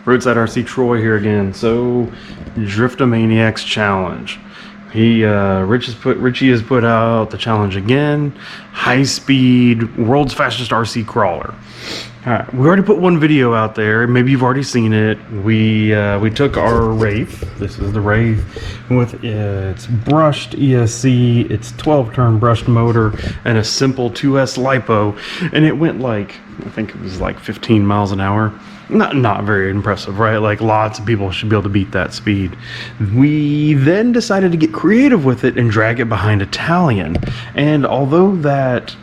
Roadside RC Troy here again. So, Driftomaniacs challenge. Richie has put out the challenge again. High speed, world's fastest RC crawler. Alright, we already put one video out there. Maybe you've already seen it. We took our Wraith. This is the Wraith with its brushed ESC, its 12-turn brushed motor, and a simple 2S lipo, and it went like, I think it was like 15 miles an hour. Not very impressive, right? Like, lots of people should be able to beat that speed. We then decided to get creative with it and drag it behind Italian. And although that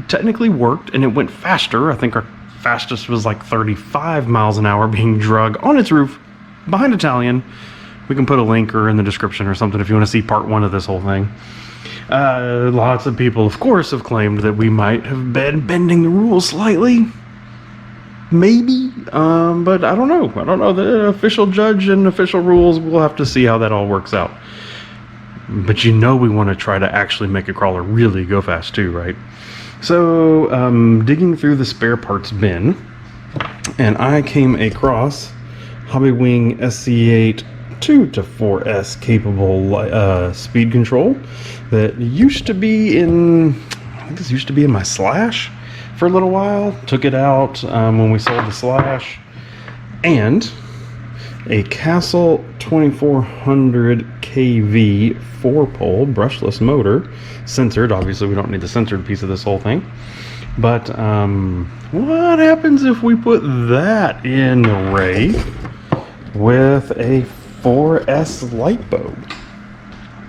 technically worked and it went faster, I think our fastest was like 35 miles an hour being drug on its roof behind Italian. We can put a link or in the description or something if you want to see part one of this whole thing. Lots of people, of course, have claimed that we might have been bending the rules slightly. Maybe, but I don't know. The official judge and official rules, we'll have to see how that all works out. But you know we want to try to actually make a crawler really go fast too, right? So, digging through the spare parts bin, and I came across Hobbywing SC8 2-4S capable speed control that used to be in, I think this used to be in my Slash for a little while. Took it out when we sold the Slash, and a Castle 2400 kV 4-pole brushless motor, censored. Obviously we don't need the censored piece of this whole thing, but what happens if we put that in the Wraith with a 4S lipo?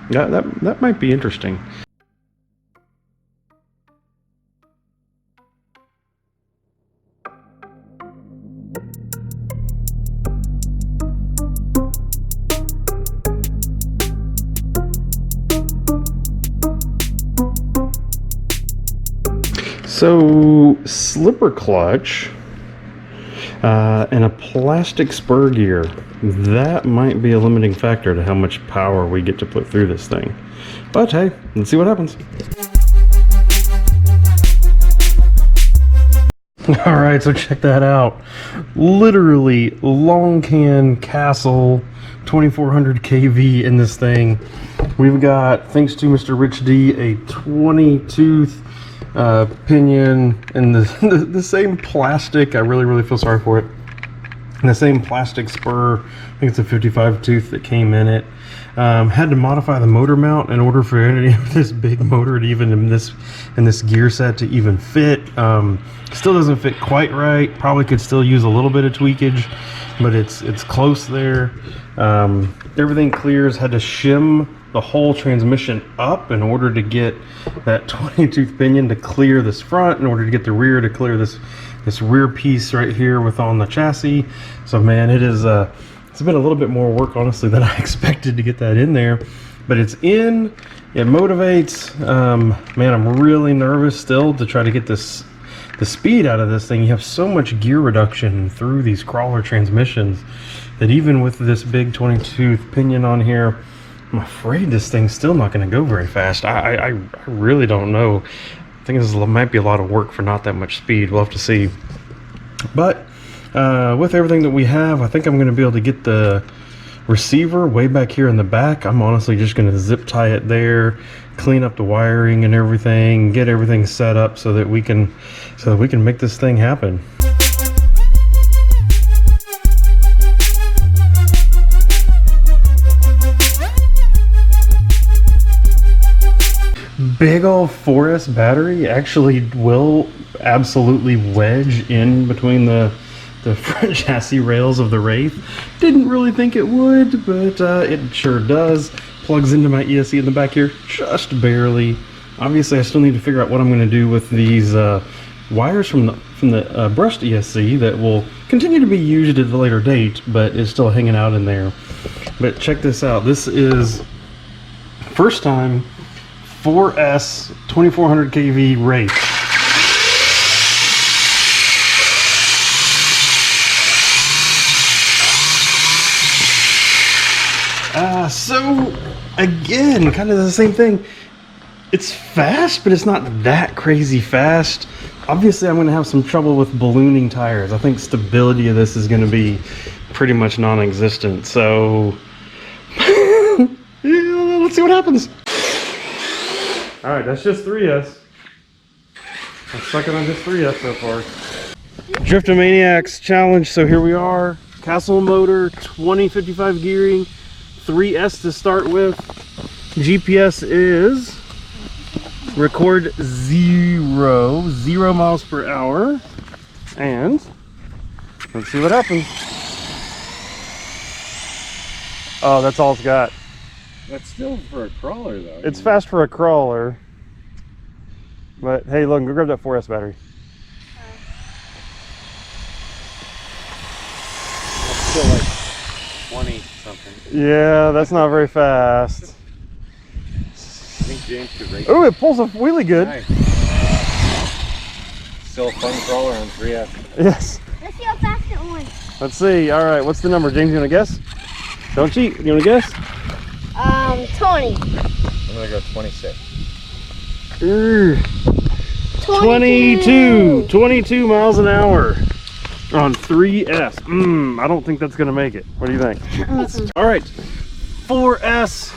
Yeah, that might be interesting. So, slipper clutch and a plastic spur gear, that might be a limiting factor to how much power we get to put through this thing. But hey, let's see what happens. Alright, so check that out. Literally, long can Castle 2400 kV in this thing. We've got, thanks to Mr. Rich D, a 20-tooth pinion and the same plastic. I really feel sorry for it. And the same plastic spur, I think it's a 55 tooth that came in it. Had to modify the motor mount in order for any of this big motor to even in this gear set to even fit. Still doesn't fit quite right. Probably could still use a little bit of tweakage, but it's close there. Everything clears. Had to shim the whole transmission up in order to get that 20-tooth pinion to clear this front, in order to get the rear to clear this rear piece right here with on the chassis. So man, it's been a little bit more work honestly than I expected to get that in there, but it's in. It motivates. Man, I'm really nervous still to try to get the speed out of this thing. You have so much gear reduction through these crawler transmissions that even with this big 20-tooth pinion on here, I'm afraid this thing's still not going to go very fast. I really don't know. I think this might be a lot of work for not that much speed. We'll have to see. But with everything that we have, I think I'm going to be able to get the receiver way back here in the back. I'm honestly just going to zip tie it there, clean up the wiring and everything, get everything set up so that we can make this thing happen. Big old 4S battery actually will absolutely wedge in between the front chassis rails of the Wraith. Didn't really think it would, but it sure does. Plugs into my ESC in the back here, just barely. Obviously, I still need to figure out what I'm going to do with these wires from the brushed ESC that will continue to be used at a later date, but is still hanging out in there. But check this out. This is first time 4S 2400 kV Wraith. So again, kind of the same thing. It's fast, but it's not that crazy fast. Obviously, I'm going to have some trouble with ballooning tires. I think stability of this is going to be pretty much non-existent. So yeah, let's see what happens. All right, that's just 3S. I'm sucking on just 3S so far. Driftomaniacs challenge. So here we are. Castle motor, 2055 gearing, 3S to start with. GPS is record 0 miles per hour, and let's see what happens. Oh, that's all it's got. That's still for a crawler, though. It's fast for a crawler, but hey, Logan, go grab that 4S battery. That's still like 20 something. Yeah, that's not very fast. I think James could rate. Oh, it pulls a wheelie good. Nice. Still a fun crawler on 3S. Yes. Let's see how fast it went. Let's see. All right, what's the number? James, you want to guess? Don't cheat. You want to guess? 20. I'm gonna go 26. 22 miles an hour on 3S. I don't think that's gonna make it. What do you think? All right, 4S.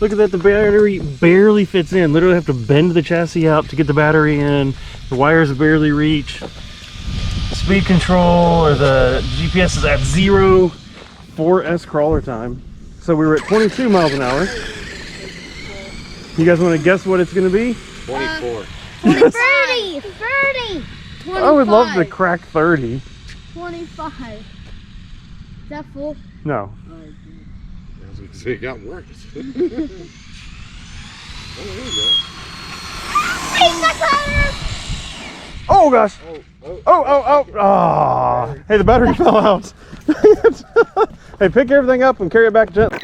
Look at that, the battery barely fits in. Literally have to bend the chassis out to get the battery in. The wires barely reach. The speed control, or the GPS, is at 0. 4S crawler time. So we were at 22 miles an hour. You guys want to guess what it's going to be? 24. 30. 30. 25. I would love to crack 30. 25. Is that full? No. So it got worse. Oh, there you go. Oh gosh. Oh. Hey, the battery fell out. Hey, pick everything up and carry it back gently.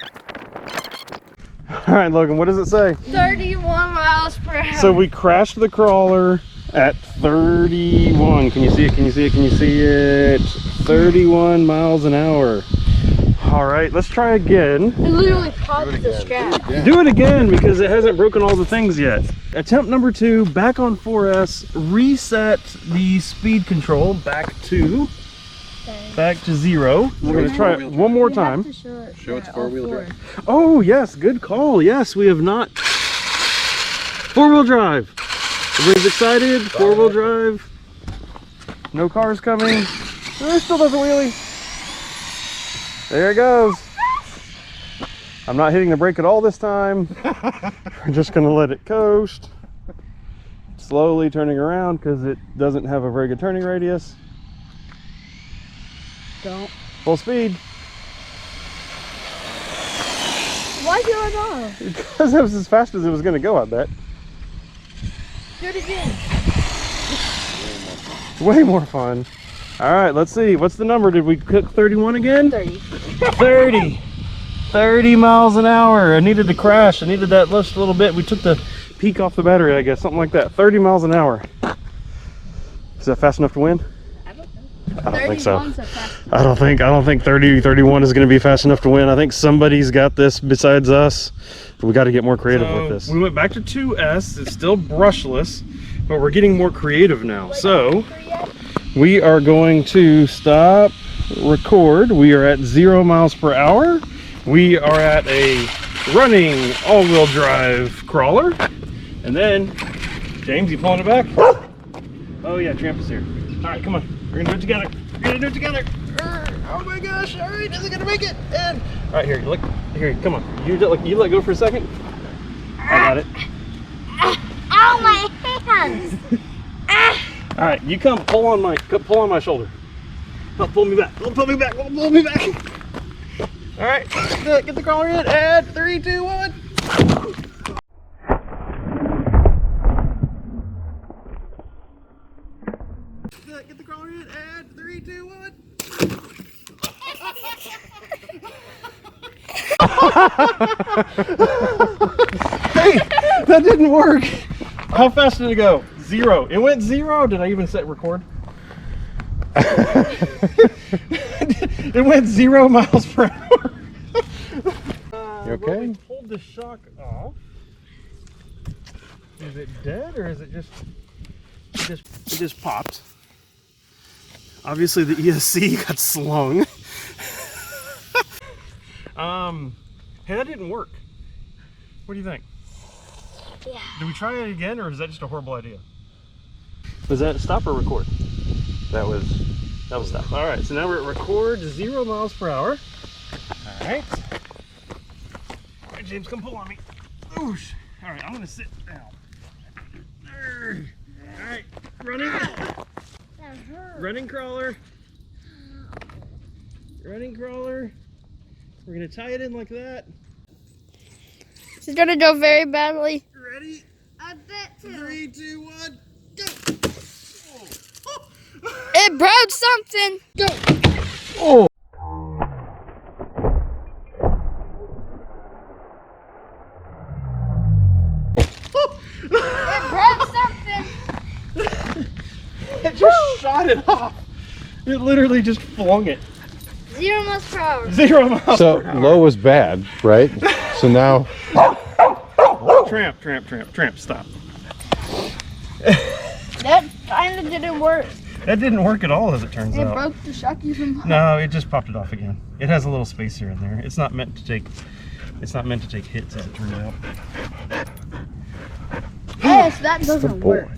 All right, Logan, what does it say? 31 miles per hour. So we crashed the crawler at 31. Can you see it? Can you see it? Can you see it? 31 miles an hour. All right, let's try again. It literally popped the strap. Do it again because it hasn't broken all the things yet. Attempt number 2, back on 4S, reset the speed control back to 0. We're going to try it one more time. Show it's four-wheel drive. Oh, yes, good call. Yes, we have not. 4-wheel drive. Everybody's excited. 4-wheel drive. No cars coming. Oh, it still does a wheelie. There it goes. I'm not hitting the brake at all this time. We're just going to let it coast. Slowly turning around because it doesn't have a very good turning radius. Don't. Full speed. Why'd you let off? Because it was as fast as it was going to go, I bet. Do it again. Way more fun. All right, let's see. What's the number? Did we cook 31 again? 30. 30. 30 miles an hour. I needed to crash. I needed that just a little bit. We took the peak off the battery, I guess. Something like that. 30 miles an hour. Is that fast enough to win? I don't know. I don't think so. 31's a fast I don't think 30, 31 is going to be fast enough to win. I think somebody's got this besides us. We got to get more creative with this. We went back to 2S. It's still brushless, but we're getting more creative now. So we are going to stop record. We are at 0 miles per hour. We are at a running all-wheel drive crawler. And then, James, you pulling it back? Oh yeah, Tramp is here. All right, come on. We're gonna do it together. We're gonna do it together. Oh my gosh! All right, is it gonna make it? And all right, here, look. Here, come on. You let go for a second. I got it. Ow, my hands! All right, you come. Pull on my shoulder. Help pull me back. Pull me back. Pull me back. All right, get the crawler in. And 3, 2, 1. Get the crawler in. And 3, 2, 1. Hey, that didn't work. How fast did it go? 0. It went 0. Did I even set record? It went 0 miles per hour. You okay? Well, we pulled the shock off. Is it dead or is it just it just popped? Obviously the ESC got slung. Hey, that didn't work. What do you think? Yeah. Do we try it again, or is that just a horrible idea? Was that stop or record? That was stop. All right, so now we're at record 0 miles per hour. All right. All right, James, come pull on me. Oosh. All right, I'm gonna sit down. All right, running. That hurt. Running crawler. Running crawler. We're gonna tie it in like that. It's gonna go very badly. Ready? I bet too. 3, 2, 1, go! It broke something. Go! Oh! It broke something. It just shot it off. It literally just flung it. 0 miles per hour. 0 miles So per hour. low was bad, right? So now Tramp, stop. That kind of didn't work. That didn't work at all, as it turns It out. broke the shocky from. No, it just popped it off again. It has a little spacer in there. It's not meant to take hits, as it turned out. Yes, that doesn't work.